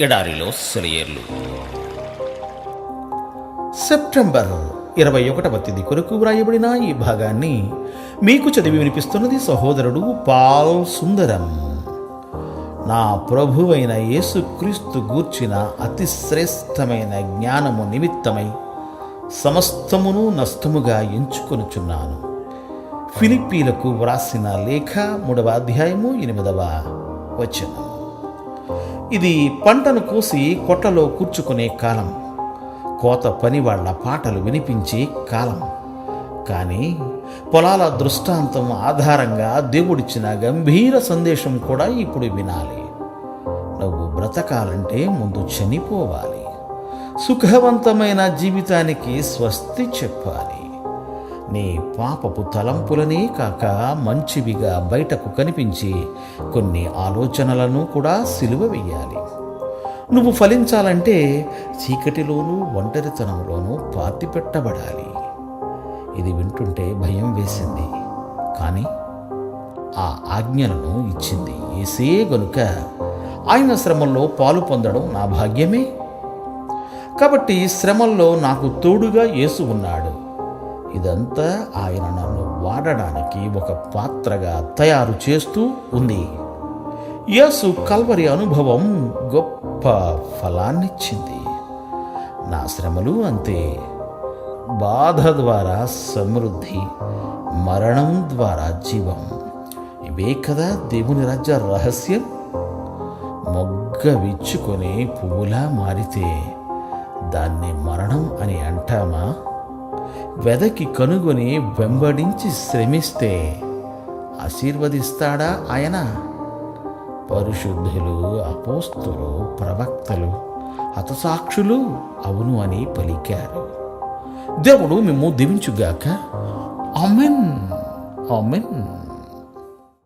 ఎడారిలో సెలయేర్లు. సెప్టెంబర్ 21వ తేదీ కొరకు వ్రాయబడిన ఈ భాగాన్ని మీకు చదివి వినిపిస్తున్నది సహోదరుడు పాల్ సుందరం. నా ప్రభువైన యేసుక్రీస్తు గూర్చిన అతి శ్రేష్టమైన జ్ఞానము నిమిత్తమై సమస్తమును నష్టముగా ఎంచుకొనుచున్నాను. ఫిలిప్పీలకు వ్రాసిన లేఖ 3వ అధ్యాయము 8వ వచనం. ఇది పంటను కోసి కొట్లలో కూర్చుకునే కాలం, కోత పని వాళ్ళ పాటలు వినిపించే కాలం. కానీ పొలాల దృష్టాంతం ఆధారంగా దేవుడిచ్చిన గంభీర సందేశం కూడా ఇప్పుడు వినాలి. నువ్వు బ్రతకాలంటే ముందు చనిపోవాలి. సుఖవంతమైన జీవితానికి స్వస్తి చెప్పాలి. నీ పాపపు తలంపులనే కాక మంచివిగా బయటకు కనిపించి కొన్ని ఆలోచనలను కూడా సిలువ వెయ్యాలి. నువ్వు ఫలించాలంటే చీకటిలోనూ ఒంటరితనంలోనూ పాతి పెట్టబడాలి. ఇది వింటుంటే భయం వేసింది, కానీ ఆ ఆజ్ఞలను ఇచ్చింది యేసే గనుక ఆయన శ్రమల్లో పాలు పొందడం నా భాగ్యమే. కాబట్టి శ్రమల్లో నాకు తోడుగా యేసు ఉన్నాడు. ఇదంతా ఆయన నన్ను వాడడానికి ఒక పాత్రగా తయారు చేస్తూ ఉంది. యేసు కల్వరి అనుభవం గొప్ప ఫలాన్నిచ్చింది. నా శ్రమలు అంతే. బాధ ద్వారా సమృద్ధి, మరణం ద్వారా జీవం. ఇవే కదా దేవుని రాజ్య రహస్యం. మొగ్గ విచ్చుకొని పువ్వులా మారితే దాన్ని మరణం అని అంటామా? వెదకి కనుగొని వెంబడించి శ్రమిస్తే ఆశీర్వదిస్తాడా ఆయన? పరిశుద్ధులు, అపోస్తులు, ప్రవక్తలు, హతసాక్షులు అవును అని పలికారు. దేవుడు మిమ్ము దీవించుగాక. Amen, amen.